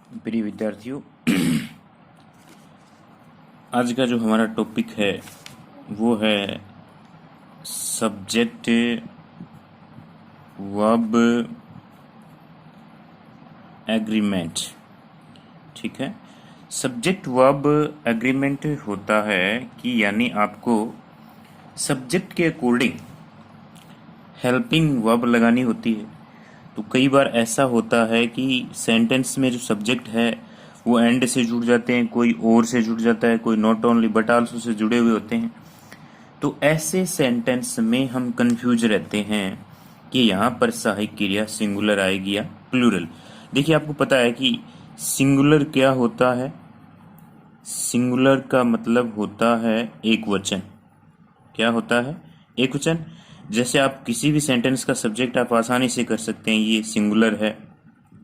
प्रिय विद्यार्थियों, आज का जो हमारा टॉपिक है वो है सब्जेक्ट वर्ब एग्रीमेंट। ठीक है, सब्जेक्ट वर्ब एग्रीमेंट होता है कि यानी आपको सब्जेक्ट के अकॉर्डिंग हेल्पिंग वर्ब लगानी होती है। तो कई बार ऐसा होता है कि सेंटेंस में जो सब्जेक्ट है वो एंड से जुड़ जाते हैं, कोई और से जुड़ जाता है, कोई not only but also say जुड़े हुए होते हैं। तो ऐसे सेंटेंस में हम कंफ्यूज रहते हैं कि यहाँ पर सहायक क्रिया सिंगुलर आएगी या प्लूरल। देखिए, आपको पता है कि सिंगुलर क्या होता है। सिंगुलर का मतलब होता है एक वचन। क्या होता है? एक वचन। जैसे आप किसी भी सेंटेंस का सब्जेक्ट आप आसानी से कर सकते हैं, ये सिंगुलर है,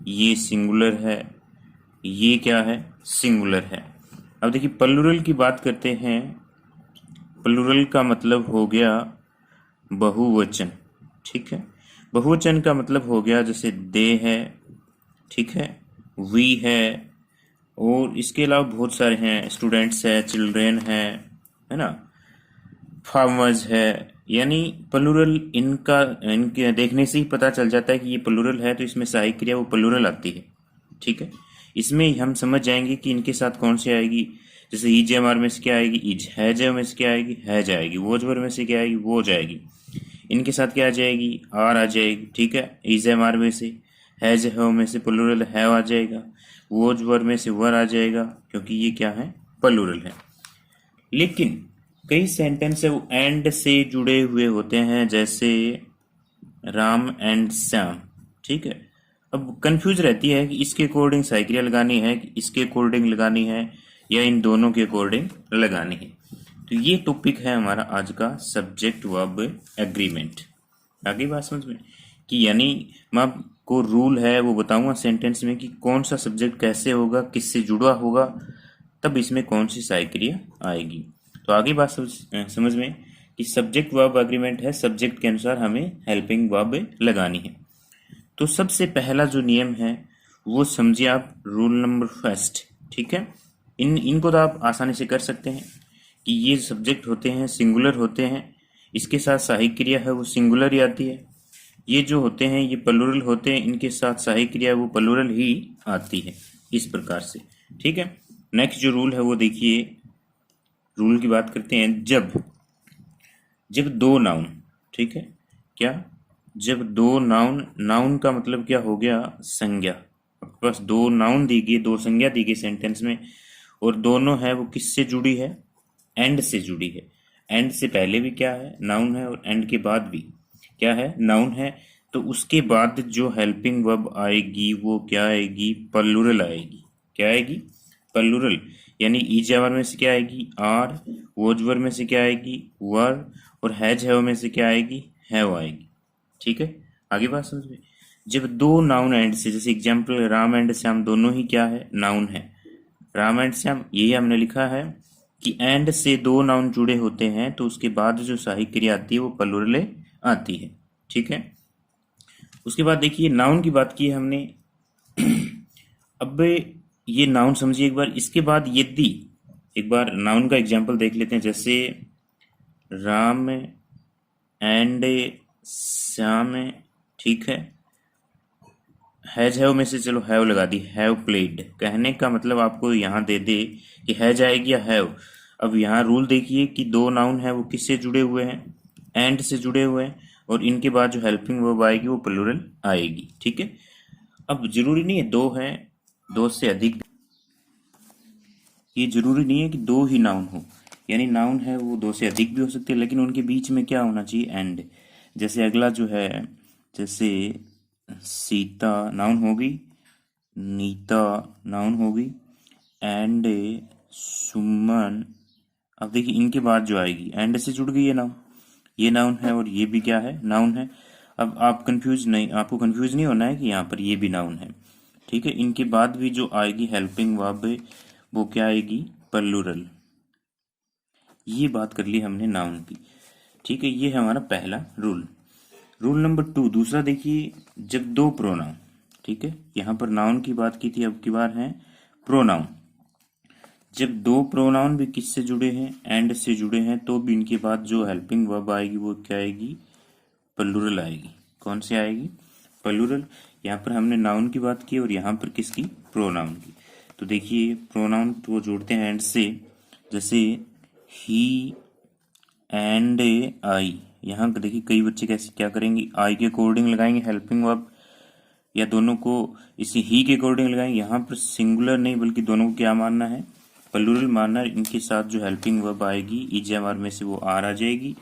ये सिंगुलर है, ये क्या है? सिंगुलर है। अब देखिए, प्लूरल की बात करते हैं। प्लूरल का मतलब हो गया बहुवचन। ठीक है, बहुवचन का मतलब हो गया जैसे दे है, ठीक है, वी है, और इसके अलावा बहुत सारे हैं, स्टूडेंट्स है, चिल्ड्रेन है ना, फार्मर्स है। यानी प्लूरल इनके देखने से ही पता चल जाता है कि ये प्लूरल है, तो इसमें सहायक क्रिया वो प्लूरल आती है। ठीक है, इसमें हम समझ जाएंगे कि इनके साथ कौन सी आएगी। जैसे ईजेएमआर में से क्या आएगी? इज। हैज में से क्या आएगी? है जाएगी। वोजवर में से क्या आएगी? वो जाएगी। इनके साथ क्या आ जाएगी? आर आ जाएगी। ठीक है, ईजेएमआर में से, हैज है में से प्लूरल है आ जाएगा, वोजवर में से वर आ जाएगा, क्योंकि ये क्या है? प्लूरल है। लेकिन कई सेंटेंस है वो एंड से जुड़े हुए होते हैं, जैसे राम एंड श्याम। ठीक है, अब कंफ्यूज रहती है कि इसके अकॉर्डिंग सहायक क्रिया लगानी है, कि इसके अकॉर्डिंग लगानी है, या इन दोनों के अकॉर्डिंग लगानी है। तो ये टॉपिक है हमारा आज का सब्जेक्ट वर्ब एग्रीमेंट। आगे बात समझ में कि यानी मैं आपको रूल है वो बताऊंगा सेंटेंस में कि कौन सा सब्जेक्ट कैसे होगा, किससे जुड़ा होगा, तब इसमें कौन सी सहायक क्रिया आएगी। तो आगे बात समझ में कि सब्जेक्ट वर्ब एग्रीमेंट है, सब्जेक्ट के अनुसार हमें हेल्पिंग वर्ब लगानी है। तो सबसे पहला जो नियम है वो समझिए आप, रूल नंबर फर्स्ट। ठीक है, इनको तो आप आसानी से कर सकते हैं कि ये सब्जेक्ट होते हैं, सिंगुलर होते हैं, इसके साथ सहायक क्रिया है वो सिंगुलर ही आती है। ये जो होते हैं ये प्लूरल होते हैं, इनके साथ सहायक क्रिया वो प्लूरल ही आती है, इस प्रकार से। ठीक है, नेक्स्ट जो रूल है वो देखिए, रूल की बात करते हैं। जब दो नाउन, ठीक है, क्या? जब दो नाउन, नाउन का मतलब क्या हो गया? संज्ञा। आपके पास दो नाउन दी गई, दो संज्ञा दी गई सेंटेंस में, और दोनों है वो किससे जुड़ी है? एंड से जुड़ी है। एंड से पहले भी क्या है? नाउन है, और एंड के बाद भी क्या है? नाउन है। तो उसके बाद जो हेल्पिंग वर्ब आएगी वो क्या आएगी? प्लूरल आएगी। क्या आएगी? प्लूरल। यानी ईजावर में से क्या आएगी? आर। वोजवर में से क्या आएगी? वर। और हैज हैव में से क्या आएगी? हैव आएगी। ठीक है, आगे बात समझ में। जब दो नाउन एंड से, जैसे एग्जाम्पल राम एंड श्याम, दोनों ही क्या है? नाउन है। राम एंड श्याम, यही हमने लिखा है कि एंड से दो नाउन जुड़े होते हैं तो उसके बाद जो सहायक क्रिया आती है वो प्लूरल आती है। ठीक है, उसके बाद देखिए नाउन की बात की है हमने। अब ये नाउन समझिए एक बार, इसके बाद यदि, एक बार नाउन का एग्जाम्पल देख लेते हैं। जैसे राम एंड श्याम, ठीक है, हैज हैव में से चलो हैव लगा दी, हैव प्लेड। कहने का मतलब आपको यहाँ दे दे कि हैज आएगी या हैव। अब यहाँ रूल देखिए कि दो नाउन है वो किससे जुड़े हुए हैं? एंड से जुड़े हुए हैं, और इनके बाद जो हेल्पिंग वर्ब आएगी वो प्लूरल आएगी। ठीक है, अब जरूरी नहीं है दो हैं, दो से अधिक, ये जरूरी नहीं है कि दो ही नाउन हो। यानी नाउन है वो दो से अधिक भी हो सकते हैं, लेकिन उनके बीच में क्या होना चाहिए? एंड। जैसे अगला जो है, जैसे सीता नाउन होगी, नीता नाउन होगी, एंड सुमन। अब देखिए इनके बाद जो आएगी एंड से जुड़ गई है नाउन, ये नाउन है और ये भी क्या है? नाउन है। अब आप कंफ्यूज नहीं, आपको कंफ्यूज नहीं होना है कि यहाँ पर ये भी नाउन है। ठीक है, इनके बाद भी जो आएगी हेल्पिंग वर्ब वो क्या आएगी? प्लूरल। ये बात कर ली हमने नाउन की। ठीक है, ये है हमारा पहला रूल। रूल नंबर 2, दूसरा देखिए, जब दो प्रोनाउन, ठीक है, यहाँ पर नाउन की बात की थी, अब की बार है प्रोनाउन। जब दो प्रोनाउन भी किससे जुड़े हैं, एंड से जुड़े हैं, तो भी इनके बाद जो हेल्पिंग वर्ब आएगी वो क्या आएगी, प्लूरल आएगी। कौन सी आएगी, प्लूरल। यहाँ पर हमने नाउन की बात की और यहाँ पर किसकी, प्रोनाउन की। तो देखिए प्रोनाउन तो जोड़ते हैं एंड से, जैसे ही एंड आई। यहाँ देखिए कई बच्चे कैसे क्या करेंगे, आई के अकॉर्डिंग लगाएंगे हेल्पिंग वर्ब, या दोनों को इसी ही के अकॉर्डिंग लगाएंगे। यहाँ पर सिंगुलर नहीं बल्कि दोनों को क्या मानना है, प्लूरल मानना है। इनके साथ जो हेल्पिंग वर्ब आएगी इज वर्ब में से वो आर आ जाएगी,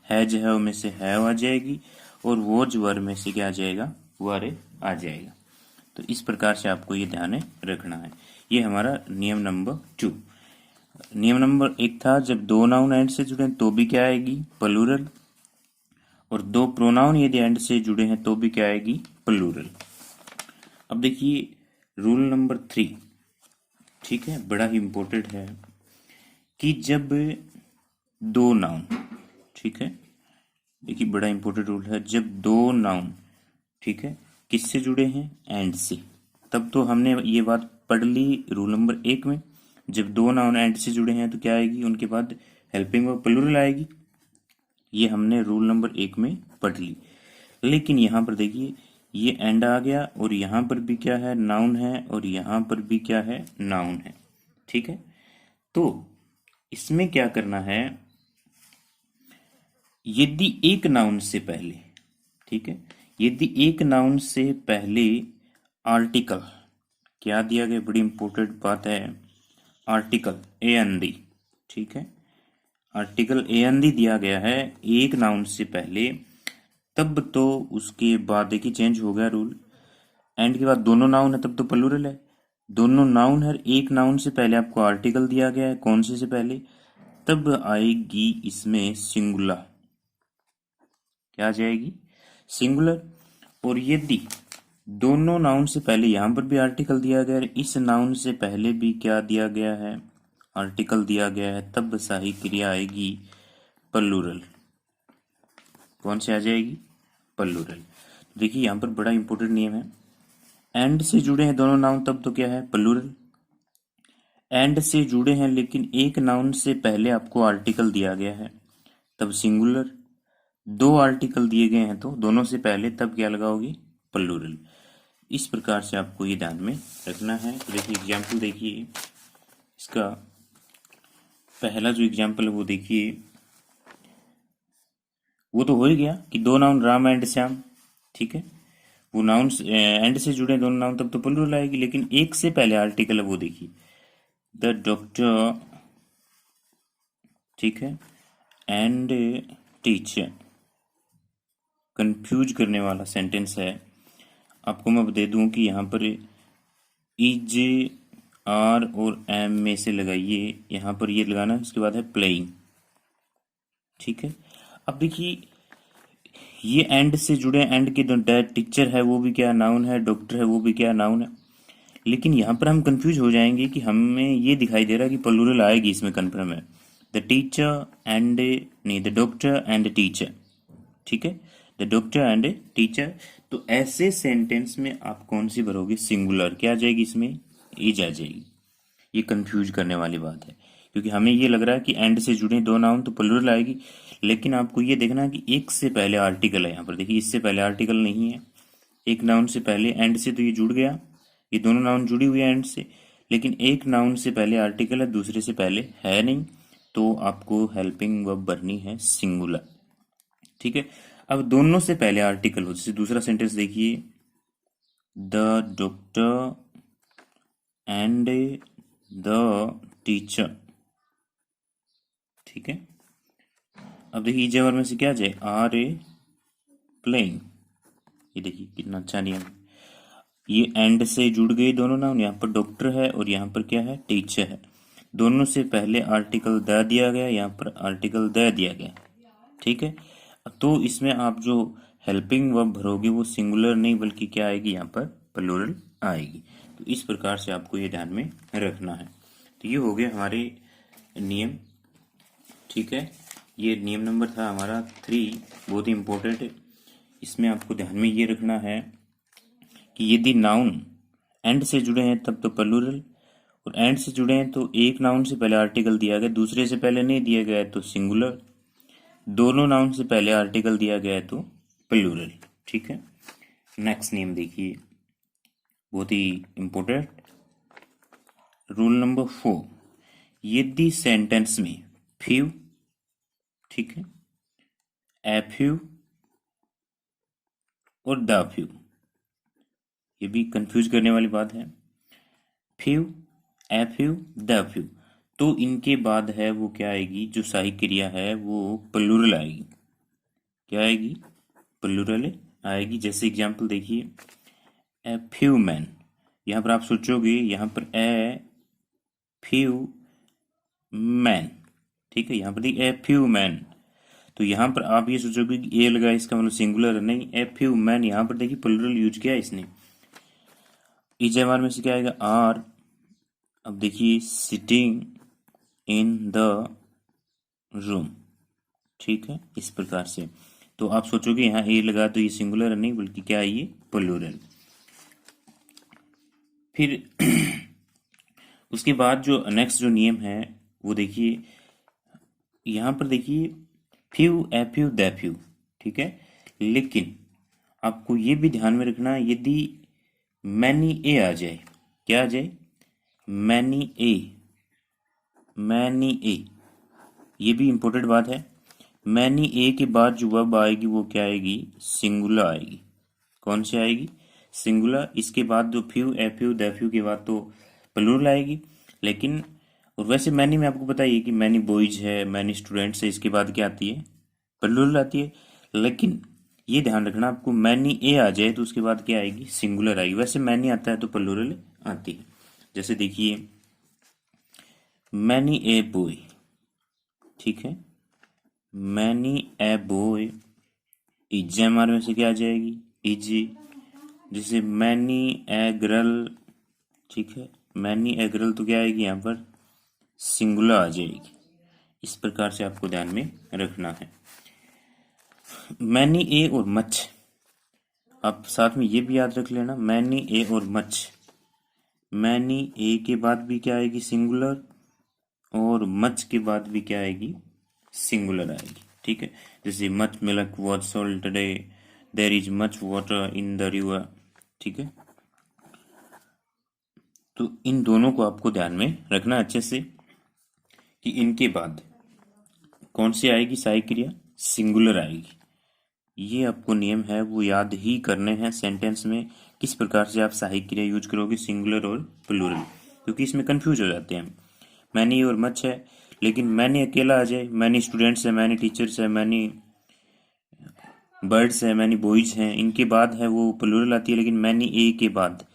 हैज है में से हैव आ जाएगी, और वॉज वर्ब में से क्या आ जाएगा, वर आ जाएगा। तो इस प्रकार से आपको ये ध्यान रखना है। ये हमारा नियम नंबर 2। नियम नंबर 1 था जब दो नाउन एंड से जुड़े तो भी क्या आएगी, प्लूरल, और दो प्रोनाउन यदि एंड से जुड़े हैं तो भी क्या आएगी, प्लूरल। अब देखिए रूल नंबर 3, ठीक है, बड़ा ही इंपॉर्टेंट है कि जब दो नाउन, ठीक है, देखिए बड़ा इंपॉर्टेंट रूल है, जब दो नाउन, ठीक है, किससे जुड़े हैं, एंड से, तब तो हमने ये बात पढ़ ली रूल नंबर 1 में। जब दो नाउन एंड से जुड़े हैं तो क्या आएगी, उनके बाद हेल्पिंग वर्ब प्लूरल आएगी। ये हमने रूल नंबर 1 में पढ़ ली। लेकिन यहाँ पर देखिए ये एंड आ गया और यहाँ पर भी क्या है, नाउन है, और यहाँ पर भी क्या है, नाउन है, ठीक है। तो इसमें क्या करना है, यदि एक नाउन से पहले, ठीक है, यदि एक नाउन से पहले आर्टिकल क्या दिया गया, बड़ी इंपॉर्टेंट बात है, आर्टिकल ए एन डी, ठीक है, आर्टिकल ए एन डी दिया गया है एक नाउन से पहले, तब तो उसके बाद देखिए चेंज हो गया रूल, एंड के बाद दोनों नाउन है तब तो प्लूरल है। दोनों नाउन है, एक नाउन से पहले आपको आर्टिकल दिया गया है, कौन से पहले, तब आएगी इसमें सिंगुलर, क्या आ जाएगी, सिंगुलर। और यदि दोनों नाउन से पहले यहां पर भी आर्टिकल दिया गया है, इस नाउन से पहले भी क्या दिया गया है, आर्टिकल दिया गया है, तब सही क्रिया आएगी प्लूरल। कौन से आ जाएगी, प्लूरल। देखिए यहां पर बड़ा इंपॉर्टेंट नियम है, एंड से जुड़े हैं दोनों नाउन तब तो क्या है, प्लूरल। एंड से जुड़े हैं लेकिन एक नाउन से पहले आपको आर्टिकल दिया गया है तब सिंगुलर। दो आर्टिकल दिए गए हैं तो दोनों से पहले तब क्या लगाओगे, प्लूरल। इस प्रकार से आपको ये ध्यान में रखना है। तो देखिए एग्जाम्पल देखिए, इसका पहला जो एग्जाम्पल है वो देखिए, वो तो हो ही गया कि दो नाउन राम एंड श्याम, ठीक है, वो नाउन एंड से जुड़े दोनों नाउन तब तो प्लूरल आएगी। लेकिन एक से पहले आर्टिकल है वो देखिए, द डॉक्टर, ठीक है, एंड टीचर, कंफ्यूज करने वाला सेंटेंस है। आपको मैं दे दूं कि यहाँ पर इज, आर और एम में से लगाइए, यहाँ पर ये लगाना है, उसके बाद है प्लेइंग, ठीक है। अब देखिए ये एंड से जुड़े, एंड के जो टीचर है वो भी क्या नाउन है, डॉक्टर है वो भी क्या नाउन है। लेकिन यहाँ पर हम कंफ्यूज हो जाएंगे कि हमें ये दिखाई दे रहा है कि प्लूरल आएगी, इसमें कन्फर्म है, द टीचर एंड, नहीं, द डॉक्टर एंड टीचर, ठीक है, द डॉक्टर एंड टीचर। तो ऐसे सेंटेंस में आप कौन सी भरोगे, सिंगुलर, क्या आ जाएगी इसमें, इज आ जाएगी। ये कंफ्यूज करने वाली बात है, क्योंकि हमें ये लग रहा है कि एंड से जुड़े दो नाउन तो प्लूरल आएगी, लेकिन आपको ये देखना है कि एक से पहले आर्टिकल है। यहाँ पर देखिए इससे पहले आर्टिकल नहीं है, एक नाउन से पहले, एंड से तो ये जुड़ गया, ये दोनों नाउन जुड़ी हुई है एंड से, लेकिन एक नाउन से पहले आर्टिकल है, दूसरे से पहले है नहीं, तो आपको हेल्पिंग वर्ब भरनी है सिंगुलर, ठीक है। अब दोनों से पहले आर्टिकल हो, जैसे दूसरा सेंटेंस देखिए, the doctor and the teacher, ठीक है। अब देखिए इज वर्ब में से क्या जाए, आर ए प्लेइंग, ये देखिए कितना अच्छा नियम है। ये एंड से जुड़ गए दोनों नाउन, यहाँ पर डॉक्टर है और यहाँ पर क्या है, टीचर है। दोनों से पहले आर्टिकल द दिया गया, यहाँ पर आर्टिकल द दिया गया, ठीक है। तो इसमें आप जो हेल्पिंग वर्ब भरोगे वो सिंगुलर नहीं बल्कि क्या आएगी, यहाँ पर प्लूरल आएगी। तो इस प्रकार से आपको ये ध्यान में रखना है। तो ये हो गए हमारे नियम, ठीक है। ये नियम नंबर था हमारा 3, बहुत ही इंपॉर्टेंट है। इसमें आपको ध्यान में ये रखना है कि यदि नाउन एंड से जुड़े हैं तब तो प्लूरल, और एंड से जुड़े हैं तो एक नाउन से पहले आर्टिकल दिया गया, दूसरे से पहले नहीं दिया गया है तो सिंगुलर, दोनों नाउन से पहले आर्टिकल दिया गया है तो प्लूरल। ठीक है, नेक्स्ट नेम देखिए, बहुत ही इंपॉर्टेंट रूल नंबर 4, यदि सेंटेंस में फ्यू, ठीक है, ए फ्यू और द फ्यू, ये भी कंफ्यूज करने वाली बात है, few, a few, the few, तो इनके बाद है वो क्या आएगी, जो सहायक क्रिया है वो प्लूरल आएगी। क्या आएगी? प्लूरल आएगी। जैसे एग्जांपल देखिए, ए फ्यू मैन, यहाँ पर आप सोचोगे यहाँ पर ए फ्यू मैन, ठीक है, यहाँ पर देखिए ए फ्यू मैन, तो यहाँ पर आप ये सोचोगे कि ए लगा इसका मतलब सिंगुलर है, नहीं, ए फ्यू मैन, यहाँ पर देखिए प्लूरल यूज किया है इसने। ईजेवार में से क्या आएगा? आर। अब देखिए सिटिंग इन द रूम, ठीक है, इस प्रकार से। तो आप सोचोगे यहाँ ए लगा तो ये सिंगुलर है, नहीं, बल्कि क्या है, ये प्लूरल। फिर उसके बाद जो नेक्स्ट जो नियम है वो देखिए, यहाँ पर देखिए few, a few, the few, ठीक है, लेकिन आपको ये भी ध्यान में रखना, यदि मैनी ए आ जाए, क्या आ जाए? मैनी ए, मैनी ए, ये भी इंपॉर्टेंट बात है। मैनी ए के बाद जो वर्ब आएगी वो क्या आएगी? सिंगुलर आएगी। कौन सी आएगी? सिंगुलर। इसके बाद जो few, a few, the few के बाद तो प्लूरल आएगी। लेकिन और वैसे मैनी में आपको बताइए कि मैनी बॉयज है, मैनी स्टूडेंट्स है, इसके बाद क्या आती है? प्लूरल आती है। लेकिन ये ध्यान रखना, आपको मैनी ए आ जाए तो उसके बाद क्या आएगी? सिंगुलर आएगी। वैसे मैनी आता है तो प्लूरल आती है। जैसे देखिए मैनी ए बॉय, ठीक है, मैनी ए बॉय, इज हमारे में से क्या आ जाएगी? इज। जैसे मैनी ए गर्ल, ठीक है, मैनी ए गर्ल, तो क्या आएगी यहाँ पर? सिंगुलर आ जाएगी। इस प्रकार से आपको ध्यान में रखना है। मैनी ए और मच, आप साथ में ये भी याद रख लेना, मैनी ए और मच, मैनी ए के बाद भी क्या आएगी? सिंगुलर, और मच के बाद भी क्या आएगी? सिंगुलर आएगी। ठीक है, जैसे much milk was sold today, there is much water in the river, ठीक है। तो इन दोनों को आपको ध्यान में रखना अच्छे से कि इनके बाद कौन सी आएगी सहायक क्रिया? सिंगुलर आएगी। ये आपको नियम है वो याद ही करने हैं सेंटेंस में, किस प्रकार से आप सहायक क्रिया यूज करोगे सिंगुलर और प्लूरल, क्योंकि इसमें कंफ्यूज हो जाते हैं। मैनी और मच है, लेकिन मैनी अकेला आ जाए, मैनी स्टूडेंट्स है, मैनी टीचर्स है, मैनी बर्ड्स है, मैनी बॉयज हैं, इनके बाद है वो प्लूरल आती है, लेकिन मैनी ए के बाद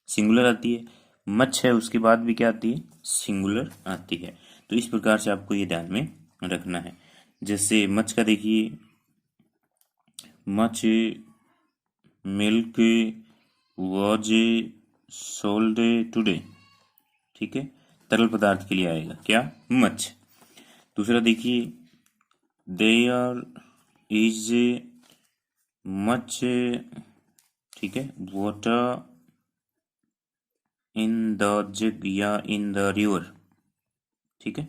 सिंगुलर आती है। मच है उसके बाद भी क्या आती है? सिंगुलर आती है। तो इस प्रकार से आपको ये ध्यान में रखना है। जैसे मच का देखिए, much milk was sold today, ठीक है, तरल पदार्थ के लिए आएगा क्या? मच। दूसरा देखिए, देयर इज मच, ठीक है, वाटर इन द जग या इन द रिवर, ठीक है,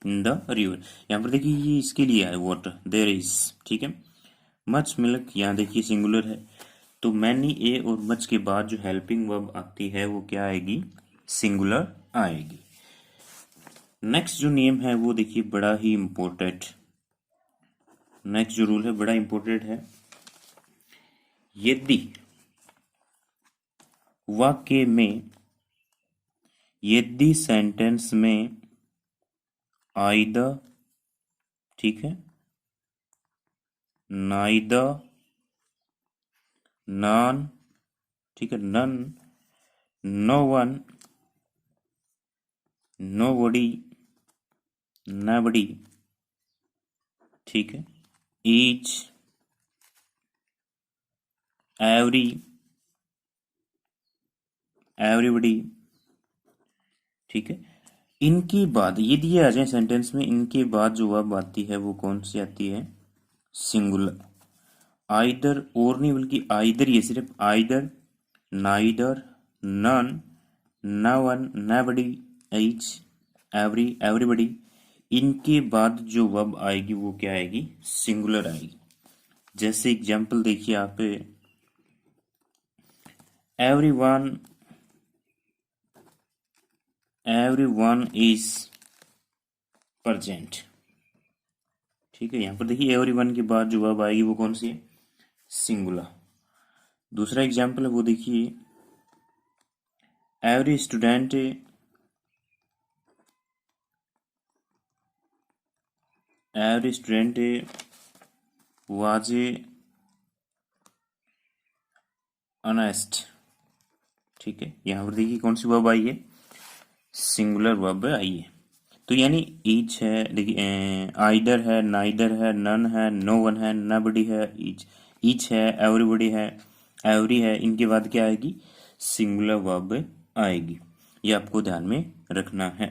इन द रिवर। यहाँ पर देखिए ये इसके लिए है वाटर, देयर इज, ठीक है। मच मिल्क यहाँ देखिए सिंगुलर है, तो मैनी ए और मच के बाद जो हेल्पिंग वर्ब आती है वो क्या आएगी? सिंगुलर आएगी। नेक्स्ट जो नियम है वो देखिए बड़ा ही इंपॉर्टेंट, नेक्स्ट जो रूल है बड़ा इंपॉर्टेंट है। यदि वाक्य में, यदि सेंटेंस में आइदर, ठीक है, नाइदर, नॉन, ठीक है, नन, नो वन, नोबडी, नबडी, ठीक है, ईच, एवरी, एवरीबडी, ठीक है, इनकी बात यदि ये आ जाए सेंटेंस में, इनके बाद जो वर्ब आती है वो कौन सी आती है? सिंगुलर। आइदर और नहीं, बल्कि आइदर, ये सिर्फ either, neither, none, no one, nobody, each, every, everybody, इनके बाद जो वर्ब आएगी वो क्या आएगी? सिंगुलर आएगी। जैसे एग्जाम्पल देखिए यहाँ पे, everyone is present। ठीक है, यहाँ पर देखिए everyone के बाद जो वर्ब आएगी वो कौन सी है? सिंगुलर। दूसरा एग्जाम्पल है वो देखिए, every student was honest। ठीक है, यहाँ पर देखिए कौन सी वर्ब आई है? सिंगुलर वर्ब आई है। तो यानी ईच है, देखिए आइदर है, नाइदर है, नन है, नो वन है, नबडी है, ईच है, एवरीबडी है, एवरी है, इनके बाद क्या आएगी? सिंगुलर वर्ब आएगी। ये आपको ध्यान में रखना है।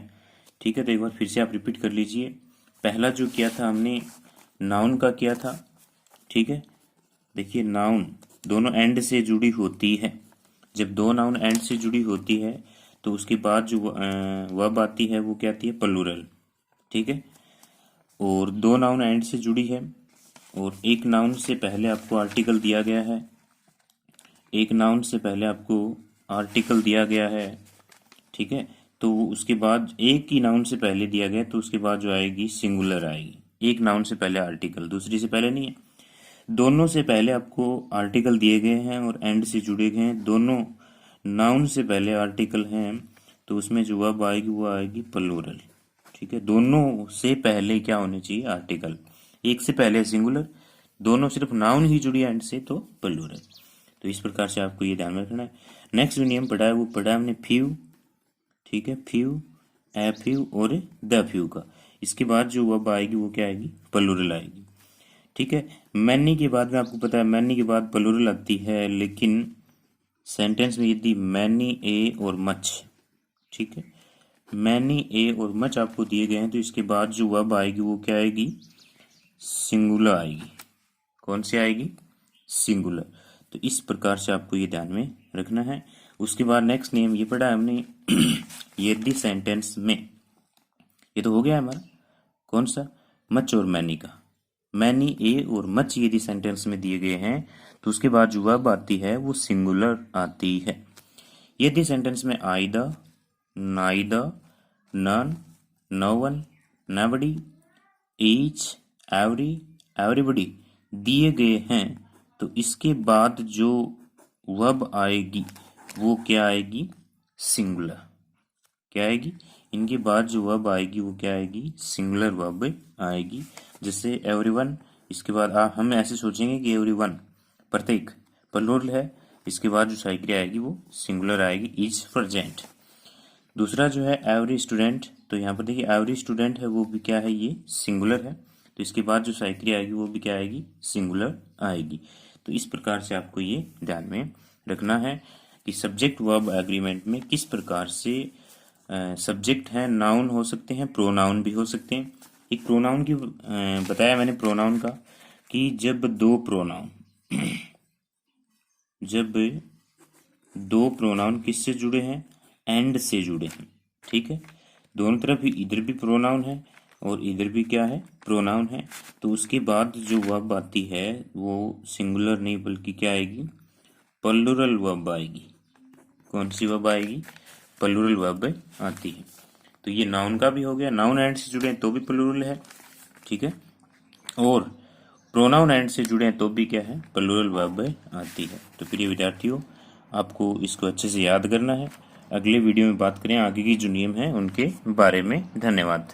ठीक है, तो एक बार फिर से आप रिपीट कर लीजिए। पहला जो किया था हमने, नाउन का किया था। ठीक है, देखिए नाउन दोनों एंड से जुड़ी होती है। जब दो नाउन एंड से जुड़ी होती है तो उसके बाद जो वर्ब आती है वो क्या आती है? प्लूरल। ठीक है, और दो नाउन एंड से जुड़ी है और एक नाउन से पहले आपको आर्टिकल दिया गया है, एक नाउन से पहले आपको आर्टिकल दिया गया है। ठीक है, तो उसके बाद एक ही नाउन से पहले दिया गया तो उसके बाद जो आएगी सिंगुलर आएगी। एक नाउन से पहले आर्टिकल, दूसरी से पहले नहीं है। दोनों से पहले आपको आर्टिकल दिए गए हैं और एंड से जुड़े गए हैं, दोनों नाउन से पहले आर्टिकल हैं, तो उसमें जो वर्ब आएगी वो आएगी प्लूरल। ठीक है, दोनों से पहले क्या होने चाहिए? आर्टिकल। एक से पहले सिंगुलर, दोनों सिर्फ नाउन ही जुड़ी एंड से तो प्लूरल। तो इस प्रकार से आपको ये ध्यान में रखना है। नेक्स्ट जो नियम पढ़ा है वो पढ़ा है हमने फ्यू। ठीक है, फ्यू, ए फ्यू और द फ्यू का। इसके बाद जो वर्ब आएगी वो क्या आएगी? प्लूरल आएगी। ठीक है, मैनी के बाद में आपको पता है मैनी के बाद प्लूरल आती है, लेकिन सेंटेंस में यदि मैनी, ए और मच, ठीक है, मैनी, ए और मच आपको दिए गए हैं तो इसके बाद जो वर्ब आएगी वो क्या आएगी? सिंगुलर आएगी। कौन सी आएगी? सिंगुलर। तो इस प्रकार से आपको ये ध्यान में रखना है। उसके बाद नेक्स्ट नियम ये पढ़ा है हमने यदि सेंटेंस में, ये तो हो गया हमारा कौन सा? मच और मैनी का। मैनी, ए और मच यदि सेंटेंस में दिए गए हैं तो उसके बाद जो वर्ब आती है वो सिंगुलर आती है। यदि सेंटेंस में either, neither, none, no one, nobody, each, every, everybody दिए गए हैं तो इसके बाद जो वर्ब आएगी वो क्या आएगी? सिंगुलर। क्या आएगी? इनके बाद जो वर्ब आएगी वो क्या आएगी? सिंगुलर वर्ब आएगी। जैसे एवरीवन, इसके बाद हम ऐसे सोचेंगे कि एवरीवन प्रत्येक प्लूरल है, इसके बाद जो साइक्रिया आएगी वो सिंगुलर आएगी, इज प्रेजेंट। दूसरा जो है एवरी स्टूडेंट, तो यहाँ पर देखिए एवरी स्टूडेंट है वो भी क्या है? ये सिंगुलर है, तो इसके बाद जो साइक्रिया आएगी वो भी क्या आएगी? सिंगुलर आएगी। तो इस प्रकार से आपको ये ध्यान में रखना है कि सब्जेक्ट वर्ब एग्रीमेंट में किस प्रकार से सब्जेक्ट है, नाउन हो सकते हैं, प्रोनाउन भी हो सकते हैं। एक प्रोनाउन की बताया मैंने प्रोनाउन का कि जब दो प्रोनाउन किससे जुड़े हैं? एंड से जुड़े हैं। ठीक है, दोनों तरफ ही इधर भी प्रोनाउन है और इधर भी क्या है? प्रोनाउन है, तो उसके बाद जो वर्ब आती है वो सिंगुलर नहीं बल्कि क्या आएगी? प्लूरल वर्ब आएगी। कौन सी वर्ब आएगी? प्लूरल वर्ब आती है। तो ये नाउन का भी हो गया, नाउन एंड से जुड़े हैं तो भी प्लूरल है। ठीक है, और प्रोनाउन एंड से जुड़े हैं तो भी क्या है? प्लूरल वर्ब आती है। तो प्रिय विद्यार्थियों, आपको इसको अच्छे से याद करना है। अगले वीडियो में बात करें आगे की जो नियम है उनके बारे में। धन्यवाद।